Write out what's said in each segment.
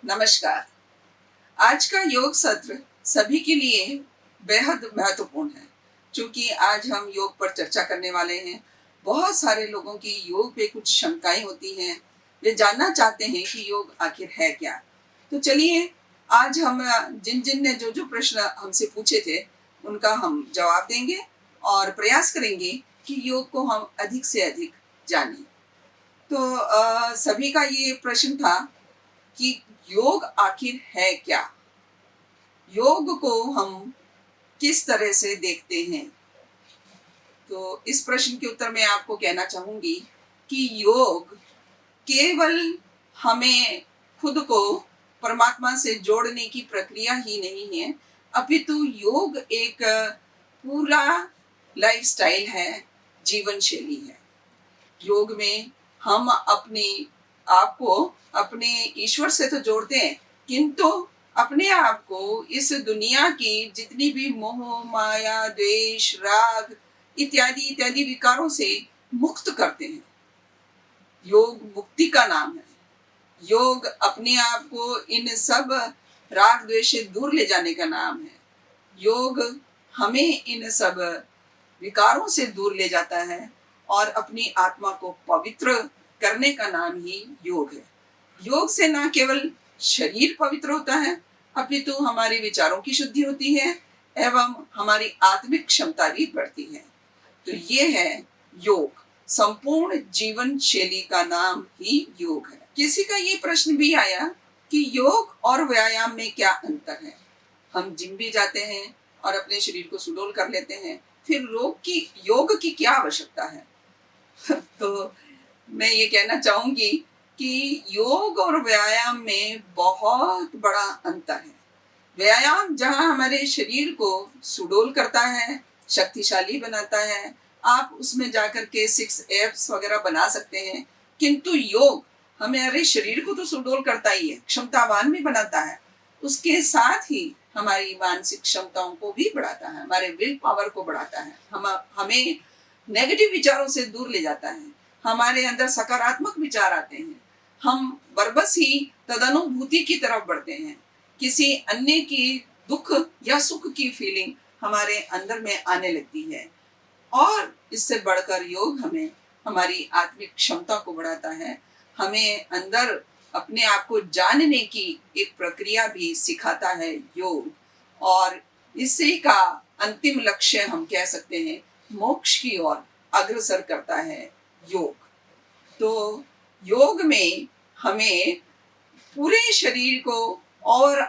नमस्कार। आज का योग सत्र सभी के लिए बेहद महत्वपूर्ण है, क्योंकि आज हम योग पर चर्चा करने वाले हैं। बहुत सारे लोगों की योग पे कुछ शंकाएं होती हैं, वे जानना चाहते हैं कि योग आखिर है क्या। तो चलिए, आज हम जिन जिन ने जो जो प्रश्न हमसे पूछे थे उनका हम जवाब देंगे और प्रयास करेंगे कि योग को हम अधिक से अधिक जानें। तो सभी का ये प्रश्न था कि योग आखिर है क्या? योग को हम किस तरह से देखते हैं? तो इस प्रश्न के उत्तर में आपको कहना चाहूँगी कि योग केवल हमें खुद को परमात्मा से जोड़ने की प्रक्रिया ही नहीं है, अपितु योग एक पूरा लाइफ़स्टाइल है, जीवन शैली है। योग में हम अपने आप को अपने ईश्वर से तो जोड़ते हैं, किंतु अपने आप को इस दुनिया की जितनी भी मोह, माया, द्वेष, राग इत्यादि इत्यादि विकारों से मुक्त करते हैं। योग मुक्ति का नाम है। योग अपने आप को इन सब राग द्वेष से दूर ले जाने का नाम है। योग हमें इन सब विकारों से दूर ले जाता है और अपनी आत्मा को पवित्र करने का नाम ही योग है। योग से न केवल शरीर पवित्र होता है, अपितु हमारे विचारों की शुद्धि होती है एवं हमारी आत्मिक क्षमता भी बढ़ती है। तो ये है योग। संपूर्ण जीवन शैली का नाम ही योग है। किसी का ये प्रश्न भी आया कि योग और व्यायाम में क्या अंतर है। हम जिम भी जाते हैं और अपने शरीर को सुडौल कर लेते हैं, फिर योग की क्या आवश्यकता है? तो मैं ये कहना चाहूंगी कि योग और व्यायाम में बहुत बड़ा अंतर है। व्यायाम जहाँ हमारे शरीर को सुडौल करता है, शक्तिशाली बनाता है, आप उसमें जाकर के 6 एब्स वगैरह बना सकते हैं, किंतु योग हमारे शरीर को तो सुडौल करता ही है, क्षमतावान भी बनाता है, उसके साथ ही हमारी मानसिक क्षमताओं को भी बढ़ाता है, हमारे विल पावर को बढ़ाता है, हमें नेगेटिव विचारों से दूर ले जाता है, हमारे अंदर सकारात्मक विचार आते हैं, हम बरबस ही तदनुभूति की तरफ बढ़ते हैं। किसी अन्य की दुख या सुख की फीलिंग हमारे अंदर में आने लगती है और इससे बढ़कर योग हमें हमारी आत्मिक क्षमता को बढ़ाता है, हमें अंदर अपने आप को जानने की एक प्रक्रिया भी सिखाता है योग, और इसी का अंतिम लक्ष्य हम कह सकते हैं मोक्ष की ओर अग्रसर करता है योग। तो योग में हमें पूरे शरीर को और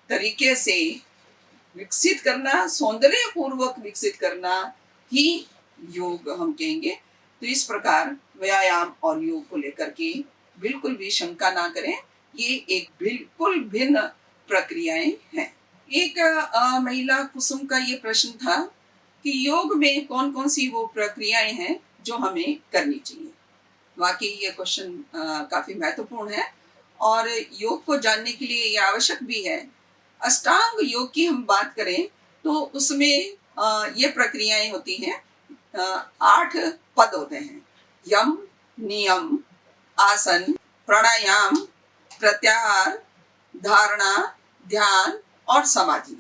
तरीके से विकसित करना, सौंदर्य पूर्वक विकसित करना ही योग हम कहेंगे। तो इस प्रकार व्यायाम और योग को लेकर के बिल्कुल भी शंका ना करें, ये एक बिल्कुल भिन्न प्रक्रियाएं हैं। एक महिला कुसुम का ये प्रश्न था कि योग में कौन कौन सी वो प्रक्रियाएं हैं जो हमें करनी चाहिए। वाकई ये क्वेश्चन काफ़ी महत्वपूर्ण है और योग को जानने के लिए ये आवश्यक भी है। अष्टांग योग की हम बात करें तो उसमें ये प्रक्रियाएं होती हैं। 8 पद होते हैं: यम, नियम, आसन, प्राणायाम, प्रत्याहार, धारणा, ध्यान और समाधि।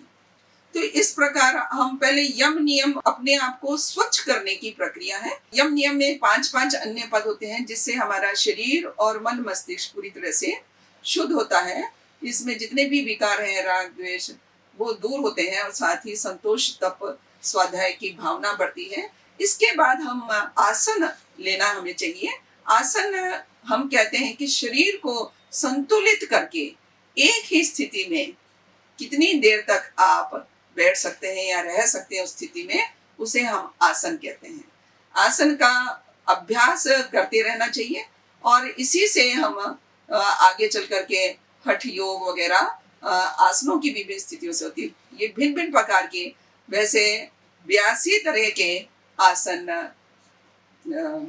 तो इस प्रकार हम पहले यम नियम, अपने आप को स्वच्छ करने की प्रक्रिया है। यम नियम में 5 अन्य पद होते हैं जिससे हमारा शरीर और मन मस्तिष्क पूरी तरह से शुद्ध होता है। इसमें जितने भी विकार हैं, राग द्वेष, वो दूर होते हैं और साथ ही संतोष, तप, स्वाध्याय की भावना बढ़ती है। इसके बाद हम आसन लेना हमें चाहिए। आसन हम कहते हैं कि शरीर को संतुलित करके एक ही स्थिति में कितनी देर तक आप बैठ सकते हैं या रह सकते हैं उस स्थिति में, उसे हम आसन कहते हैं। आसन का अभ्यास करते रहना चाहिए और इसी से हम आगे चल करके हठ योग वगैरह आसनों की विभिन्न स्थितियों से होती है। ये भिन्न भिन्न प्रकार के, वैसे 82 तरह के आसन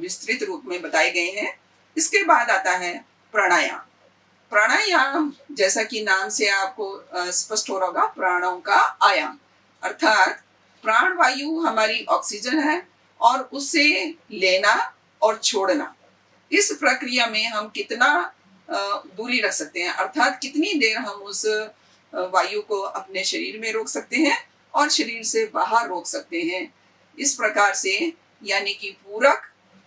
विस्तृत रूप में बताए गए हैं। इसके बाद आता है प्राणायाम। प्राणायाम जैसा कि नाम से आपको स्पष्ट हो रहा होगा, प्राणों का आयाम, अर्थात प्राण वायु हमारी ऑक्सीजन है और उसे लेना और छोड़ना, इस प्रक्रिया में हम कितना दूरी रख सकते हैं, अर्थात कितनी देर हम उस वायु को अपने शरीर में रोक सकते हैं और शरीर से बाहर रोक सकते हैं। इस प्रकार से यानी कि पूरक,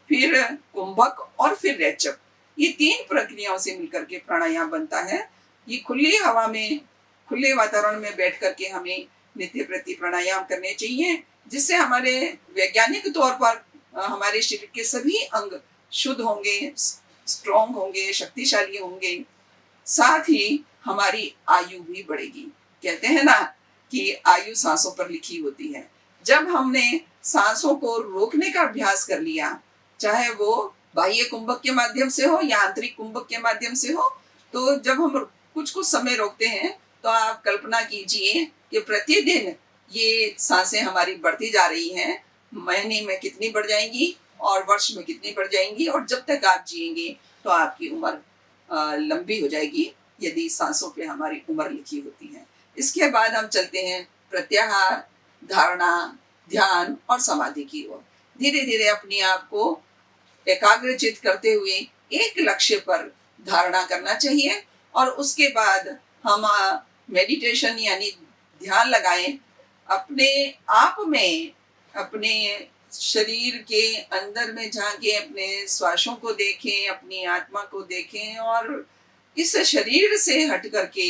फिर कुंभक और फिर रेचक, ये 3 प्रक्रियाओं से मिलकर के प्राणायाम बनता है। ये खुली हवा में, खुले वातावरण में बैठ करके हमें नित्य प्रति प्राणायाम करने चाहिए, जिससे हमारे वैज्ञानिक तौर पर हमारे शरीर के सभी अंग शुद्ध होंगे, स्ट्रॉन्ग होंगे, शक्तिशाली होंगे, साथ ही हमारी आयु भी बढ़ेगी। कहते हैं ना कि आयु सांसों पर लिखी होती है। जब हमने सांसों को रोकने का अभ्यास कर लिया, चाहे वो बाह्य कुंभक के माध्यम से हो या आंतरिक कुंभक के माध्यम से हो, तो जब हम कुछ कुछ समय रोकते हैं, तो आप कल्पना कीजिए कि प्रतिदिन ये सांसें हमारी बढ़ती जा रही हैं। महीने में कितनी बढ़ जाएंगी और वर्ष में कितनी बढ़ जाएंगी, और जब तक आप जिएंगे तो आपकी उम्र लंबी हो जाएगी, यदि सांसों पे हमारी उम्र लिखी होती है। इसके बाद हम चलते हैं प्रत्याहार, धारणा, ध्यान और समाधि की ओर। धीरे धीरे अपने आप को एकाग्रचित करते हुए एक लक्ष्य पर धारणा करना चाहिए, और उसके बाद हम मेडिटेशन यानी ध्यान लगाएं। अपने आप में, अपने शरीर के अंदर में झांके, अपने श्वासों को देखें, अपनी आत्मा को देखें, और इस शरीर से हट करके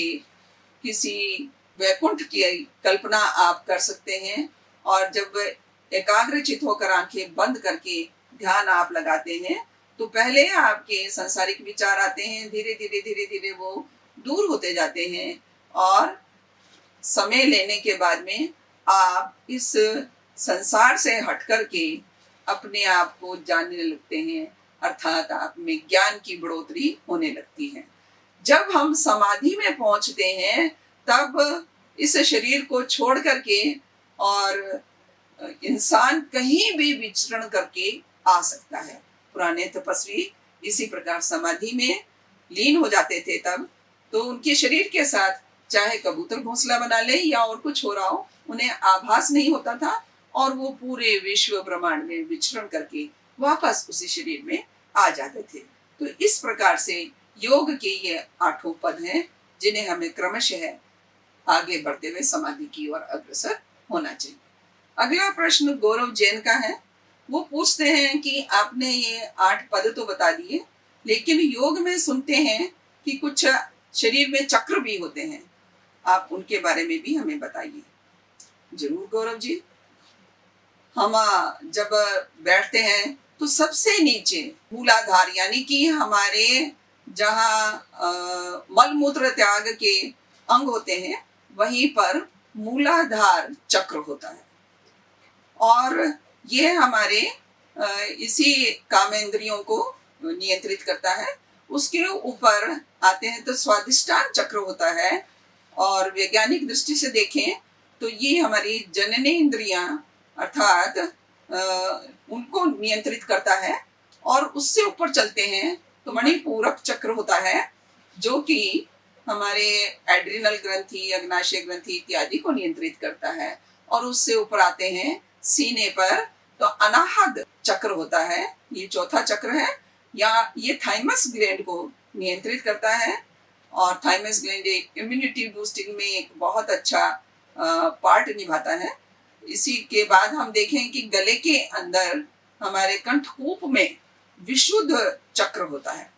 किसी वैकुंठ की कल्पना आप कर सकते हैं। और जब एकाग्रचित होकर आंखें बंद करके ध्यान आप लगाते हैं, तो पहले आपके सांसारिक विचार आते हैं, धीरे धीरे वो दूर होते जाते हैं, और समय लेने के बाद में आप इस संसार से हट करके अपने आप को जानने लगते हैं, अर्थात आप में ज्ञान की बढ़ोतरी होने लगती है। जब हम समाधि में पहुंचते हैं, तब इस शरीर को छोड़ करके और इंसान कहीं भी विचरण करके आ सकता है। पुराने तपस्वी इसी प्रकार समाधि में लीन हो जाते थे, तब तो उनके शरीर के साथ चाहे कबूतर घोंसला बना ले या और कुछ हो रहा हो, उन्हें आभास नहीं होता था, और वो पूरे विश्व ब्रह्मांड में विचरण करके वापस उसी शरीर में आ जाते थे। तो इस प्रकार से योग के ये 8 पद हैं, जिन्हें हमें क्रमशः आगे बढ़ते हुए समाधि की ओर अग्रसर होना चाहिए। अगला प्रश्न गौरव जैन का है। वो पूछते हैं कि आपने ये 8 पद तो बता दिए, लेकिन योग में सुनते हैं कि कुछ शरीर में चक्र भी होते हैं, आप उनके बारे में भी हमें बताइए। जरूर गौरव जी। हम जब बैठते हैं तो सबसे नीचे मूलाधार, यानी कि हमारे जहाँ मल मूत्र त्याग के अंग होते हैं, वहीं पर मूलाधार चक्र होता है, और ये हमारे इसी कामेंद्रियों को नियंत्रित करता है। उसके ऊपर आते हैं तो स्वादिष्टान चक्र होता है, और वैज्ञानिक दृष्टि से देखें तो ये हमारी जननी इंद्रियां अर्थात उनको नियंत्रित करता है। और उससे ऊपर चलते हैं तो मणिपूरक चक्र होता है, जो कि हमारे एड्रिनल ग्रंथि, अग्नाशय ग्रंथि इत्यादि को नियंत्रित करता है। और उससे ऊपर आते हैं सीने पर तो अनाहद चक्र होता है, ये चौथा चक्र है, या ये थाइमस ग्लैंड को नियंत्रित करता है। और थाइमस ग्लैंड इम्यूनिटी बूस्टिंग में एक बहुत अच्छा पार्ट निभाता है। इसी के बाद हम देखें कि गले के अंदर हमारे कंठकूप में विशुद्ध चक्र होता है,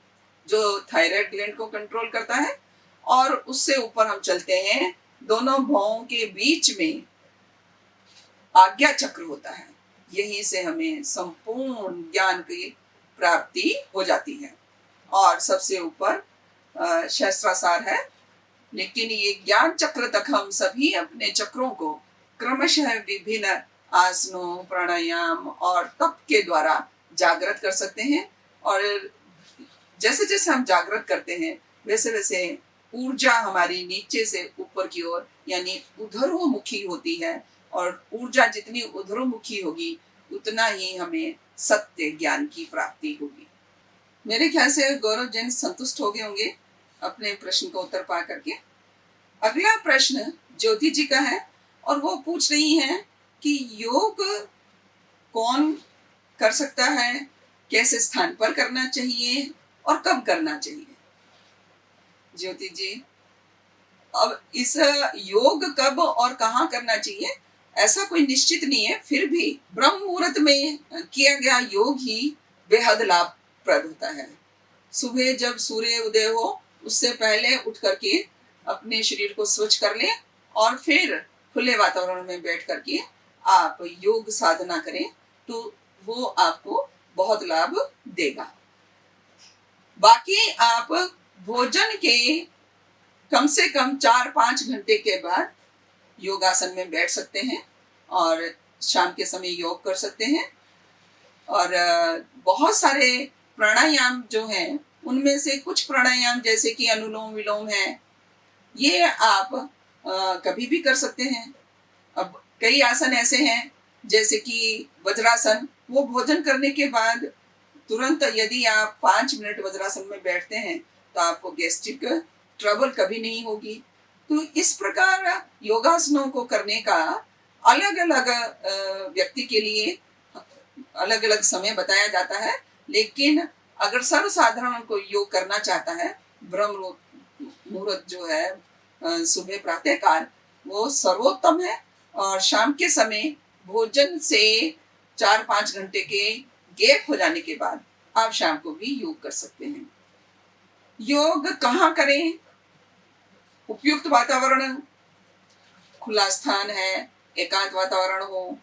जो थायराइड ग्लैंड को कंट्रोल करता है। और उससे ऊपर हम चलते हैं, दोनों भौं के बीच में आज्ञा चक्र होता है, यहीं से हमें संपूर्ण ज्ञान की प्राप्ति हो जाती है। और सबसे ऊपर सहस्त्रार है, लेकिन ये ज्ञान चक्र तक हम सभी अपने चक्रों को क्रमशः विभिन्न आसनों, प्राणायाम और तप के द्वारा जागृत कर सकते हैं। और जैसे जैसे हम जागृत करते हैं, वैसे वैसे ऊर्जा हमारी नीचे से ऊपर की ओर यानी ऊर्ध्वमुखी होती है, और ऊर्जा जितनी ऊर्ध्वमुखी होगी उतना ही हमें सत्य ज्ञान की प्राप्ति होगी। मेरे ख्याल से गौरव जैन संतुष्ट हो गए होंगे अपने प्रश्न का उत्तर पा करके। अगला प्रश्न ज्योति जी का है, और वो पूछ रही हैं कि योग कौन कर सकता है, कैसे स्थान पर करना चाहिए और कब करना चाहिए। ज्योति जी, अब इस योग कब और कहाँ करना चाहिए, ऐसा कोई निश्चित नहीं है। फिर भी ब्रह्म मुहूर्त में किया गया योग ही बेहद लाभप्रद होता है। सुबह जब सूर्य उदय हो, उससे पहले उठ करके अपने शरीर को स्वच्छ कर लें और फिर खुले वातावरण में बैठ करके आप योग साधना करें, तो वो आपको बहुत लाभ देगा। बाकी आप भोजन के कम से कम 4-5 घंटे के बाद योगासन में बैठ सकते हैं और शाम के समय योग कर सकते हैं। और बहुत सारे प्राणायाम जो हैं, उनमें से कुछ प्राणायाम जैसे कि अनुलोम विलोम है, ये आप कभी भी कर सकते हैं। अब कई आसन ऐसे हैं जैसे कि वज्रासन, वो भोजन करने के बाद तुरंत यदि आप 5 मिनट वज्रासन में बैठते हैं तो आपको गैस्ट्रिक ट्रबल कभी नहीं होगी। तो इस प्रकार योगासनों को करने का अलग अलग व्यक्ति के लिए अलग अलग समय बताया जाता है, लेकिन अगर सर्वसाधारण कोई योग करना चाहता है, ब्रह्म मुहूर्त जो है सुबह प्रातः काल, वो सर्वोत्तम है। और शाम के समय भोजन से 4-5 घंटे के गैप हो जाने के बाद आप शाम को भी योग कर सकते हैं। योग कहाँ करें? उपयुक्त वातावरण, खुला स्थान है, एकांत वातावरण हो,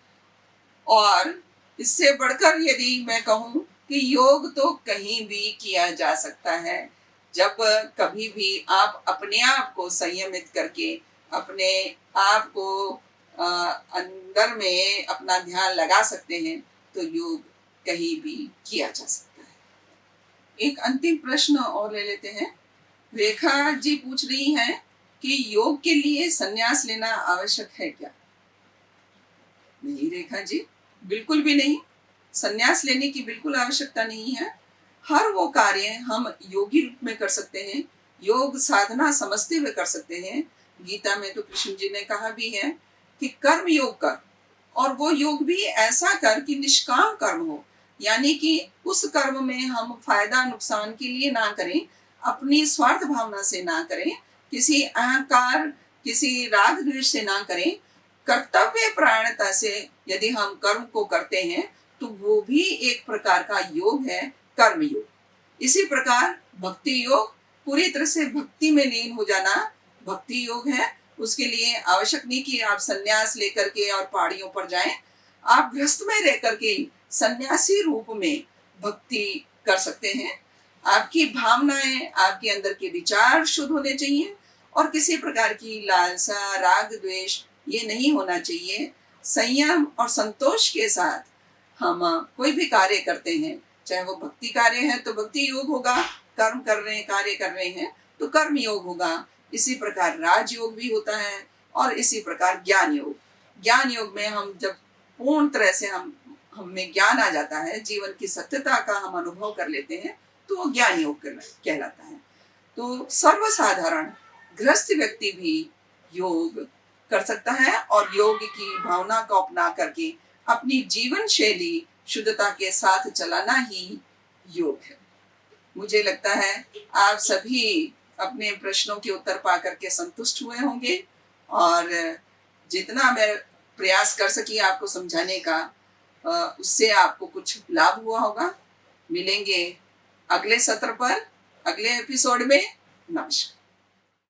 और इससे बढ़कर यदि मैं कहूँ कि योग तो कहीं भी किया जा सकता है। जब कभी भी आप अपने आप को संयमित करके अपने आप को अंदर में अपना ध्यान लगा सकते हैं, तो योग कहीं भी किया जा सकता है। एक अंतिम प्रश्न और ले लेते हैं। रेखा जी पूछ रही हैं कि योग के लिए संन्यास लेना आवश्यक है क्या? नहीं रेखा जी, बिल्कुल भी नहीं। संन्यास लेने की बिल्कुल आवश्यकता नहीं है। हर वो कार्य हम योगी रूप में कर सकते हैं, योग साधना समझते हुए कर सकते हैं। गीता में तो कृष्ण जी ने कहा भी है कि कर्म योग कर, और वो योग भी ऐसा कर कि निष्काम कर्म हो, यानी कि उस कर्म में हम फायदा नुकसान के लिए ना करें, अपनी स्वार्थ भावना से ना करें, किसी अहंकार, किसी राग द्वेष से ना करें। कर्तव्य परायणता से यदि हम कर्म को करते हैं तो वो भी एक प्रकार का योग है, कर्म योग। इसी प्रकार भक्ति योग, पूरी तरह से भक्ति में लीन हो जाना भक्ति योग है। उसके लिए आवश्यक नहीं कि आप संन्यास लेकर के और पहाड़ियों पर जाएं। आप गृहस्थ में रह करके सन्यासी रूप में भक्ति कर सकते हैं। आपकी भावनाएं, आपके अंदर के विचार शुद्ध होने चाहिए, और किसी प्रकार की लालसा, राग द्वेष ये नहीं होना चाहिए। संयम और संतोष के साथ हम कोई भी कार्य करते हैं, चाहे वो भक्ति कार्य है तो भक्ति योग होगा, कर्म कर रहे हैं, कार्य कर रहे हैं तो कर्म योग होगा। इसी प्रकार राजयोग भी होता है, और इसी प्रकार ज्ञान योग। ज्ञान योग में हम जब पूर्ण तरह से हमें ज्ञान आ जाता है, जीवन की सत्यता का हम अनुभव कर लेते हैं, तो वो ज्ञान योग कहलाता है। तो सर्वसाधारण गृहस्थ व्यक्ति भी योग कर सकता है, और योग की भावना को अपना करके अपनी जीवन शैली शुद्धता के साथ चलाना ही योग है। मुझे लगता है आप सभी अपने प्रश्नों के उत्तर पा करके संतुष्ट हुए होंगे, और जितना मैं प्रयास कर सकी आपको समझाने का, उससे आपको कुछ लाभ हुआ होगा। मिलेंगे अगले सत्र पर, अगले एपिसोड में। नमस्कार।